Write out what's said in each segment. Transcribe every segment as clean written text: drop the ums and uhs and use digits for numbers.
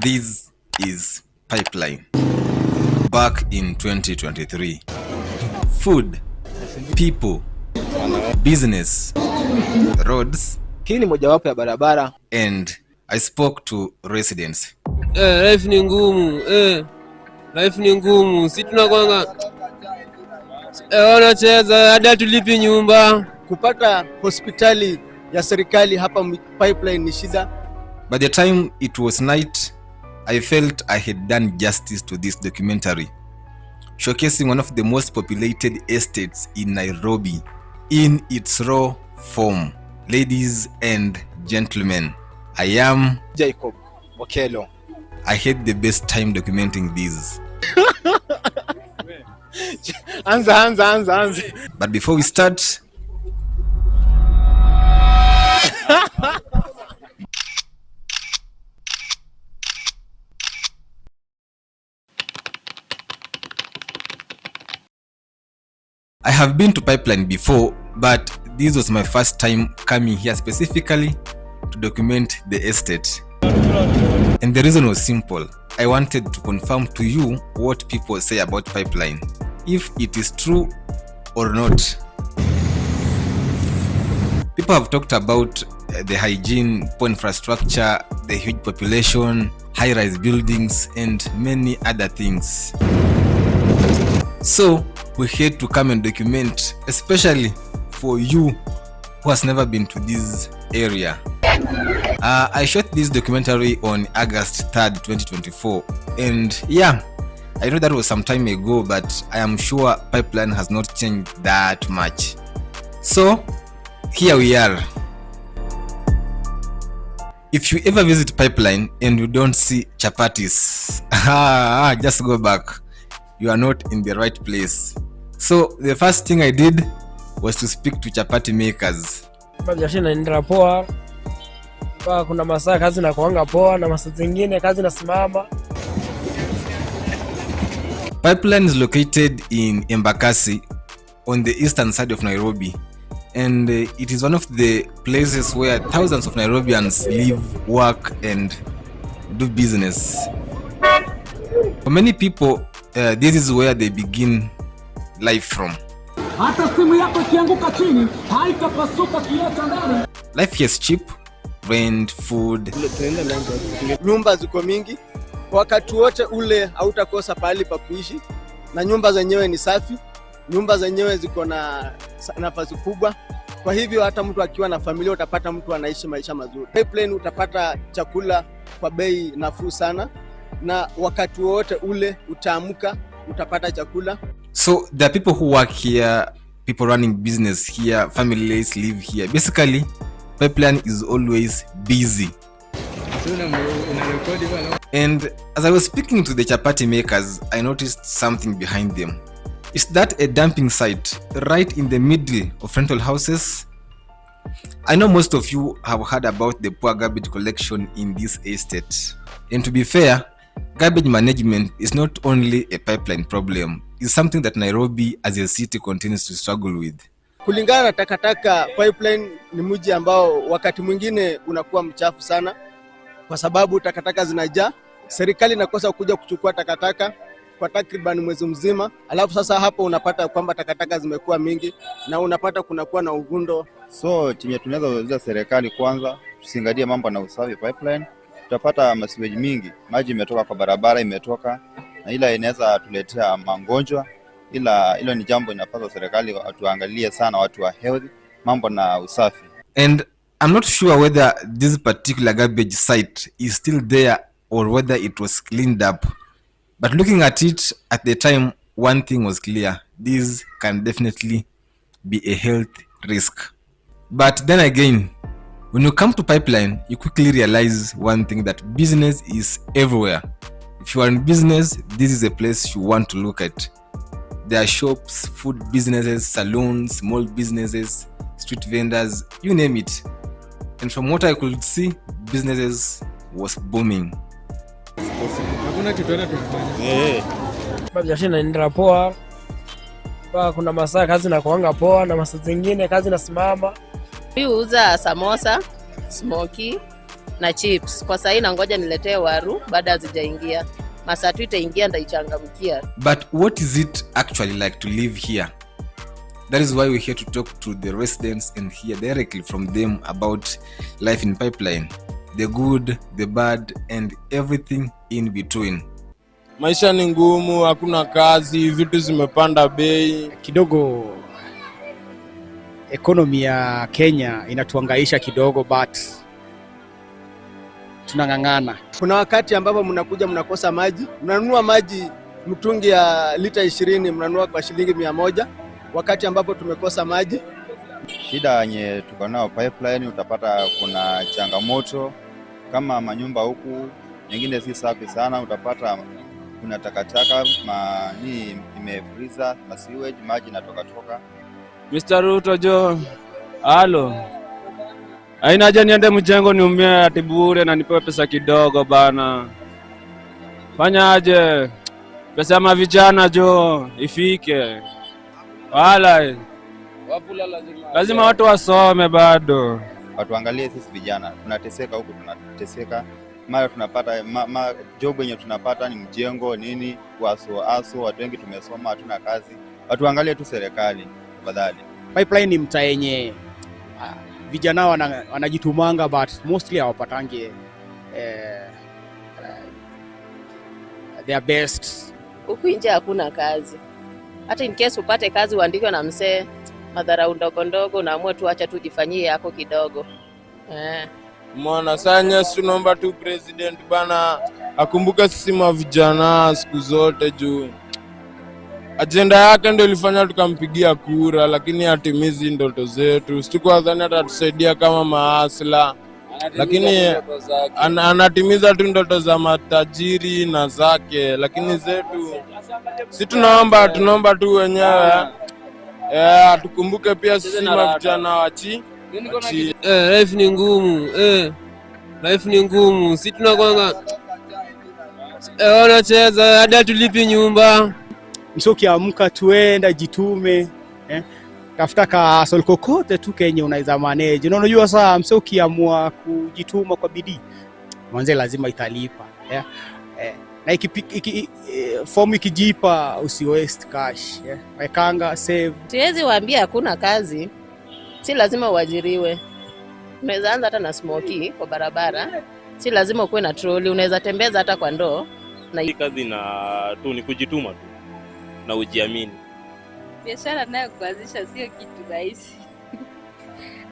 This is Pipeline. Back in 2023. Food, people, business, roads. Hii ni mojawapo ya barabara. And I spoke to residents. Life ni ngumu. Life ni ngumu. Si tunakwanga wanacheza hadi tulipi nyumba. Kupata hospitali ya serikali hapa Pipeline ni shida. By the time it was night, I felt I had done justice to this documentary, showcasing one of the most populated estates in Nairobi in its raw form. Ladies and gentlemen, I am Jacob Okelo. I had the best time documenting this. Anza. But before we start, I have been to Pipeline before, but this was my first time coming here specifically to document the estate. And the reason was simple. I wanted to confirm to you what people say about Pipeline, if it is true or not. People have talked about the hygiene, poor infrastructure, the huge population, high-rise buildings, and many other things. So we had to come and document, especially for you who has never been to this area. I shot this documentary on August 3rd, 2024, and yeah, I know that was some time ago, but I am sure Pipeline has not changed that much. So here we are. If you ever visit Pipeline and you don't see chapatis, just go back. You are not in the right place. So the first thing I did was to speak to chapati makers. Biashara inaendelea poa. Kuna masaa kazi na kuanga poa na masaa zingine kazi nasimama. Pipeline is located in Embakasi on the eastern side of Nairobi, and it is one of the places where thousands of Nairobians live, work and do business. For many people, this is where they begin life from. Life here is cheap, rent, food. Nyumba ziko mingi. Wakati wote ule hautakosa pahali pa kuishi, na nyumba zenyewe ni safi. Nyumba zenyewe ziko na nafasi kubwa. Kwa hivyo hata mtu akiwa na familia utapata mtu anaishi maisha mazuri. Pipeline utapata chakula kwa bei nafuu sana, na wakati wote ule utaamka utapata chakula. So there are people who work here, people running business here, families live here. Basically, Pipeline is always busy. And as I was speaking to the chapati makers, I noticed something behind them. Is that a dumping site right in the middle of rental houses? I know most of you have heard about the poor garbage collection in this estate. And to be fair, garbage management is not only a Pipeline problem, it's something that Nairobi as a city continues to struggle with. Kulingana na takataka, Pipeline ni mji ambao wakati mwingine unakuwa mchafu sana kwa sababu takataka zinajaa. Serikali inakosa kuja kuchukua takataka kwa takriban mwezi mzima. Alafu sasa hapo unapata kwamba takataka zimekuwa mingi na unapata kunakuwa na uvundo. So chenye tunaweza kueleza serikali, kwanza tusingalie mambo na usafi Pipeline. Tutapata masiweji mingi, maji imetoka kwa barabara imetoka, na ila inaweza tuletea magonjwa. Ila hilo ni jambo inapaswa serikali tuangalie sana, watu wa health, mambo na usafi. And I'm not sure whether this particular garbage site is still there or whether it was cleaned up. But looking at it at the time, one thing was clear. This can definitely be a health risk. But then again, when you come to Pipeline, you quickly realize one thing, that business is everywhere. If you are in business, this is a place you want to look at. There are shops, food businesses, salons, small businesses, street vendors, you name it. And from what I could see, businesses was booming. Biashara inaendelea poa. Kuna masaa kazi na kuanga poa na masaa zingine kazi nasimama. Mimi huuza samosa, smoky, na chips. Kwa sasa nangoja niletee waru baada hazijaingia. Masaa tu itaingia ndaichangamkia. But what is it actually like to live here? That is why we're here to talk to the residents and hear directly from them about life in Pipeline. The good, the bad, and everything in between. Maisha ni ngumu, hakuna kazi, vitu zimepanda bei. Kidogo economy ya Kenya inatuangaisha kidogo, but tunang'ang'ana. Kuna wakati ambapo mnakuja mnakosa maji, mnanunua maji mtungi ya lita 20 mnanunua kwa shilingi 100, wakati ambapo tumekosa maji. Shida yenye tuko nao Pipeline, utapata kuna changamoto kama manyumba huku nyingine si safi sana, utapata kuna takataka ni imefriza, masiwage, maji natoka. Mr. Ruto jo, halo. Haina haja niende mjengo niumie ati bure na nipewe pesa kidogo bana. Fanya aje? Pesa ya vijana jo ifike. Wala. Lazima watu wasome bado. Watu angalie sisi vijana, tunateseka huku, tunateseka. Mara tunapata job yenye tunapata ni mjengo nini, aso watu wengi tumesoma hatuna kazi. Watu angalie tu serikali tafadhali. Pipeline ni mtaa yenye vijana wanajitumanga, but mostly hawapatangi their best. Huku nje hakuna kazi. Hata in case upate kazi uandikwe na msee, madharau ndogo ndogo naamua tu acha tujifanyie yako kidogo. Mwana sanya tunaomba tu president bana akumbuka sisi vijana siku zote juu agenda yake ndio ilifanya tukampigia kura, lakini hatimizi ndoto zetu. Sikuwa dhani hata tusaidia kama maasla, lakini anatimiza tu ndoto za matajiri na zake, lakini zetu si tunaomba tu wenyewe tukumbuke pia sisi vijana wachi. Life ni ngumu, life ni ngumu. Si tunakwanga wanacheza hadi tulipi nyumba. Mso kiamka tuenda jitume, tafuta ka solkokote tu Kenya unaweza manage. Unajua saa mso kiamua kujituma kwa bidii, mwanzo lazima italipa. Na form ikijipa usi waste cash. Wekanga save. Siwezi waambia hakuna kazi. Si lazima uajiriwe. Unaweza anza hata na smoky kwa barabara. Si lazima ukuwe na trolley, unaweza tembeza hata kwa ndoo. Na hii kazi na tu ni kujituma tu na ujiamini. Biashara nayo kuanzisha sio kitu rahisi.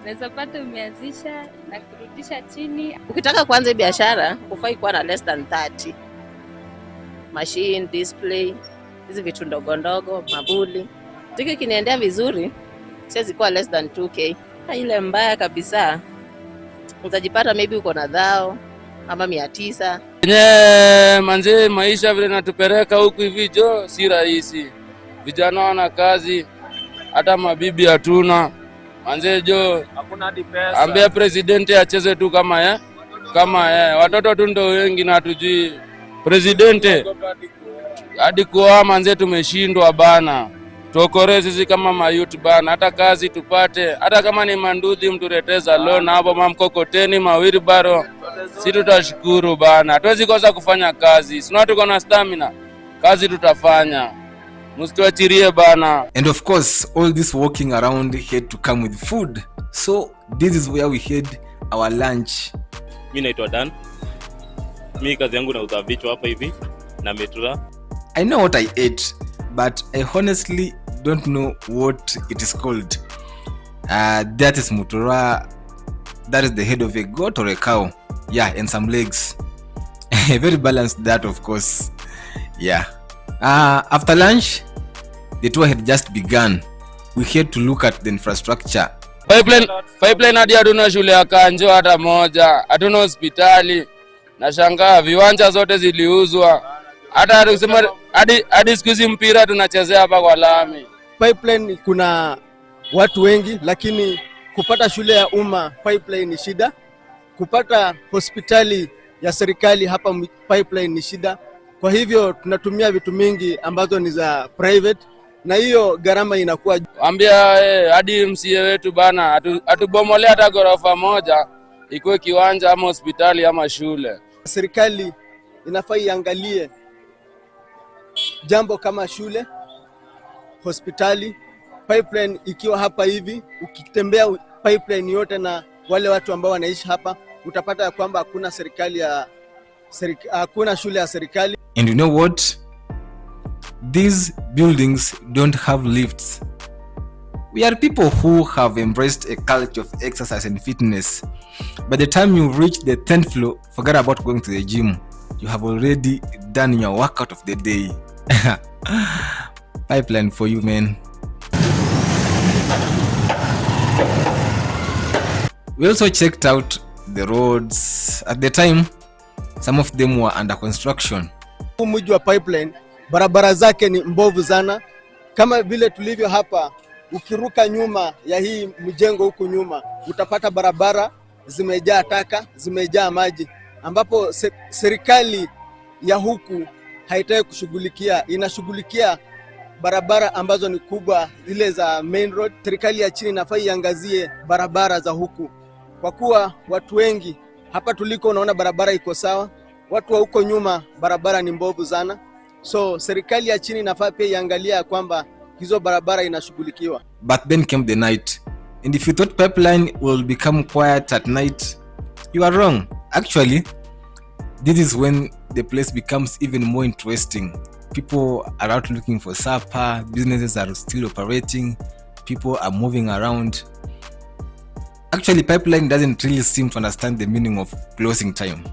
Unaweza pata umeanzisha na kurudisha chini. Ukitaka kuanza biashara, ufai kuwa na less than 30. Machine, display, hizi vitu ndogo ndogo, mabuli. Tiki kinaendea vizuri, siwezi kuwa less than 2k. Ile mbaya kabisa, utajipata maybe uko na dhao ama 900. Manze maisha vile natupeleka huku hivi jo si rahisi. Vijana wana kazi, hata mabibi hatuna. Manze jo Hakuna hadi pesa. Ambia president acheze tu kama watoto tu ndio wengi na hatujui president hadi kuoa. Manze tumeshindwa bana. Tuokore sisi kama mayouth bana, hata kazi tupate, hata kama ni manduthi mtureteza loan hapo mamkokoteni mawili baro. Si tutashukuru bana. Hatuwezi kosa kufanya kazi. Sina tuko na stamina. Kazi tutafanya. Msituachirie bana. And of course, all this walking around had to come with food. So this is where we had our lunch. Mimi naitwa Dan. Mimi kazi yangu nauza vichwa hapa hivi na metura. I know what I ate, but I honestly don't know what it is called. That is mutura. That is the head of a goat or a cow. Yeah, and some legs. Very balanced that, of course. Yeah. After lunch, the tour had just begun. We had to look at the infrastructure. Pipeline hadi hatuna shule ya kanjo hata moja. Hatuna hospitali. Nashangaa viwanja zote ziliuzwa. Hata kusema hadi siku hizi mpira tunachezea hapa kwa lami. Pipeline kuna watu wengi, lakini kupata shule ya umma Pipeline ni shida. Kupata hospitali ya serikali hapa Pipeline ni shida. Kwa hivyo tunatumia vitu mingi ambazo ni za private na hiyo gharama inakuwa. Ambia hadi MCA wetu bana atubomolea hata ghorofa moja ikuwe kiwanja ama hospitali ama shule. Serikali inafaa iangalie jambo kama shule, hospitali, pipeline ikiwa hapa hivi. Ukitembea pipeline yote na wale watu ambao wanaishi hapa, utapata ya kwamba hakuna shule ya serikali. And you know what? These buildings don't have lifts. We are people who have embraced a culture of exercise and fitness. By the time you reach the 10th floor, forget about going to the gym. You have already done your workout of the day. Pipeline for you, man. We also checked out the roads. At the time, some of them were under construction. Mji wa pipeline, barabara zake ni mbovu sana. Kama vile tulivyo hapa, ukiruka nyuma ya hii mjengo huku nyuma, utapata barabara zimejaa taka, zimejaa maji, ambapo serikali ya huku haitaki kushughulikia. Inashughulikia barabara ambazo ni kubwa, zile za main road. Serikali ya chini inafaa iangazie barabara za huku, kwa kuwa watu wengi hapa tuliko unaona barabara iko sawa, watu wa huko nyuma barabara ni mbovu sana. So serikali ya chini inafaa pia iangalia kwamba hizo barabara inashughulikiwa. But then came the night, and if you thought pipeline will become quiet at night, you are wrong. Actually, this is when the place becomes even more interesting. People are out looking for supper, businesses are still operating, people are moving around. Actually, pipeline doesn't really seem to understand the meaning of closing time.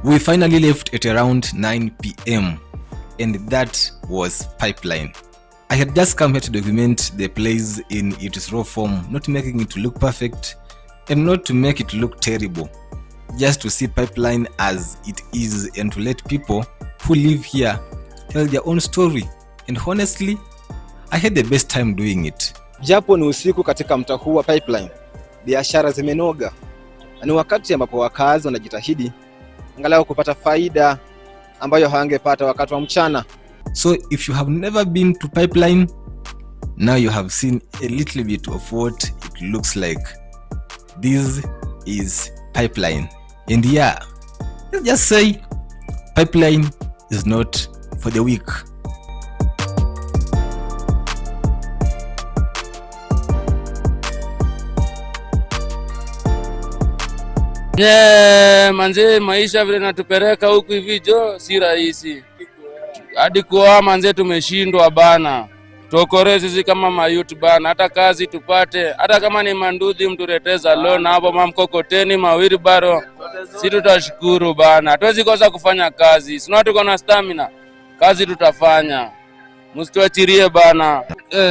We finally left at around 9 p.m. and that was pipeline. I had just come here to document the place in its raw form, not making it look perfect and not to make it look terrible. Just to see pipeline as it is and to let people who live here tell their own story. And honestly, I had the best time doing it. Japo ni usiku katika mtaa huu wa pipeline, biashara zimenoga. Ni wakati ambapo wakazi wanajitahidi angalau kupata faida ambayo hawangepata wakati wa mchana. So if you have never been to pipeline, now you have seen a little bit of what it looks like. This is pipeline. And yeah, let's just say pipeline is not for the weak. Manze, maisha vile natupeleka huku hivi jo si rahisi. Hadi kuoa manze tumeshindwa bana. Tuokolee sisi kama mayouth bana, hata kazi tupate, hata kama ni manduthi mtureteza loan hapo mamkokoteni mawili baro. Si tutashukuru bana. Hatuwezi kosa kufanya kazi. Sina tuko na stamina. Kazi tutafanya. Msituachirie bana.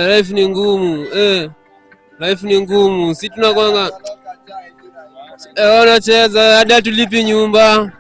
Life ni ngumu. Life ni ngumu. Si tunakwanga wanacheza hadi tulipi nyumba.